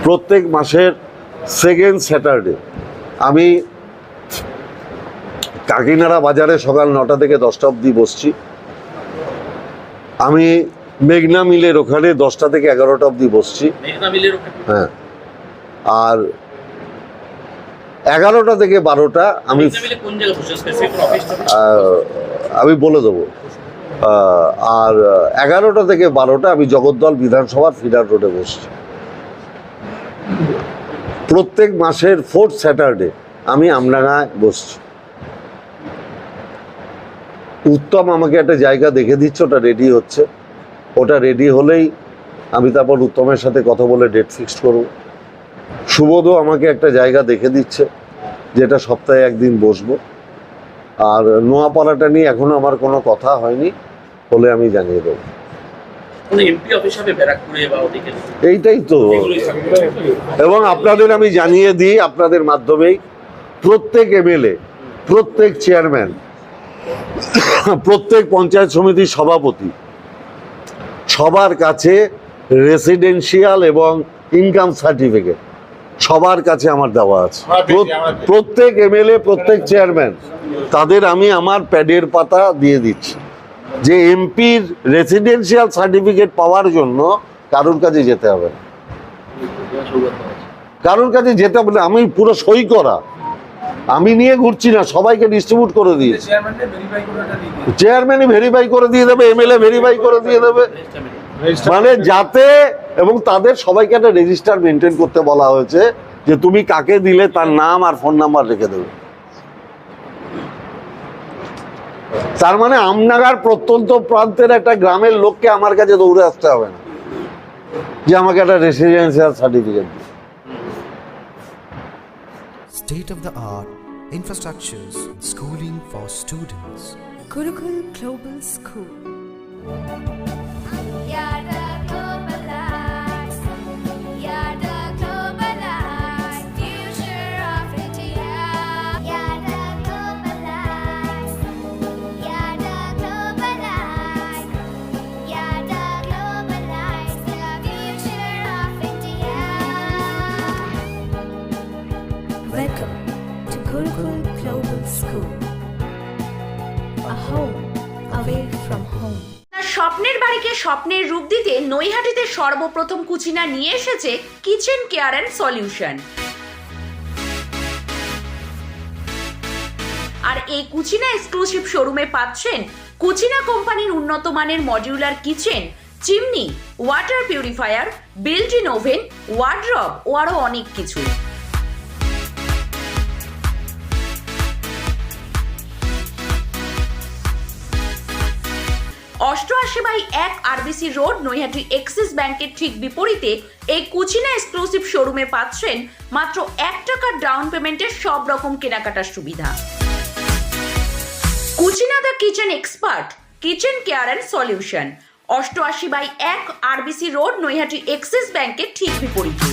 প্রত্যেক মাসের second Saturday আমি কাকিনাড়া বাজারে সকাল 9টা থেকে 10টা অবধি বসছি। আমি মেঘনা মিলের ওখানে 10টা থেকে 11টা অবধি বসছি। হ্যাঁ, আর 11টা থেকে 12টা আমি বলে দেবো। আর 11টা থেকে 12টা আমি জগদ্দল বিধানসভার ফিডার রোডে বসছি। প্রত্যেক মাসের 4th স্যাটারডে আমি আমডাঙ্গায় বসছি। উত্তম আমাকে একটা জায়গা দেখে দিচ্ছে, ওটা রেডি হচ্ছে। ওটা রেডি হলেই আমি তারপর উত্তমের সাথে কথা বলে ডেট ফিক্সড করব। সুবোধও আমাকে একটা জায়গা দেখে দিচ্ছে, যেটা সপ্তাহে একদিন বসবো। আর নোয়াপাড়াটা নিয়ে এখনো আমার কোনো কথা হয়নি, হলে আমি জানিয়ে দেবো। এইটাই তো, এবং আপনাদের আমি জানিয়ে দিই আপনাদের মাধ্যমেই, প্রত্যেক এমএলএ, প্রত্যেক চেয়ারম্যান, প্রত্যেক পঞ্চায়েত সমিতির সভাপতি, সবার কাছে রেসিডেন্সিয়াল এবং ইনকাম সার্টিফিকেট সবার কাছে আমার দেওয়া আছে। প্রত্যেক এমএলএ, প্রত্যেক চেয়ারম্যান, তাদের আমি আমার প্যাডের পাতা দিয়ে দিচ্ছি যে এমপির রেসিডেন্সিয়াল সার্টিফিকেট পাওয়ার জন্য কারোর কাছে যেতে হবে না, কারোর কাছে যেতে হবে না। আমি পুরো সই করা, আমি নিয়ে ঘুরছি না, সবাইকে ডিস্ট্রিবিউট করে দিয়েছি। চেয়ারম্যানই ভেরিফাই করে দিয়ে দেবে, এমএলএ ভেরিফাই করে দিয়ে দেবে, মানে যাতে, এবং তাদের সবাইকে একটা রেজিস্টার মেনটেন করতে বলা হয়েছে যে তুমি কাকে দিলে তার নাম আর ফোন নাম্বার রেখে দেবে। তার মানে আমনাগার প্রত্যন্ত প্রান্তের একটা গ্রামের লোককে আমার কাছে দৌড়ে আসতে হবে না যে আমাকে একটা রেসিডেন্সিয়াল সার্টিফিকেট দিন। State of the art infrastructures and schooling for students. Gurukul Global School. Welcome to Gurukul Global School. A home away from home. স্বপ্নের বাড়িকে স্বপ্নের রূপ দিতে নৈহাটিতে সর্বপ্রথম কুচিনা নিয়ে এসেছে কিচেন কেয়ার অ্যান্ড সলিউশন। আর এই কুচিনা এক্সক্লুসিভ শোরুমে পাচ্ছেন কুচিনা কোম্পানির উন্নত মানের modular kitchen, chimney, water purifier, built in oven, wardrobe ও আরো অনেক কিছু। 88/1 আরবিসি রোড, নৈহাটি এক্সিস ব্যাংকের ঠিক বিপরীতে এই কুচিনা এক্সক্লুসিভ শোরুমে পাচ্ছেন মাত্র 1 টাকার ডাউন পেমেন্টের সব রকম কেনাকাটার সুবিধা। Cucina the kitchen expert, kitchen care and solution, 88/1 RBC road, Naihati Axis ব্যাংকের ঠিক বিপরীতে।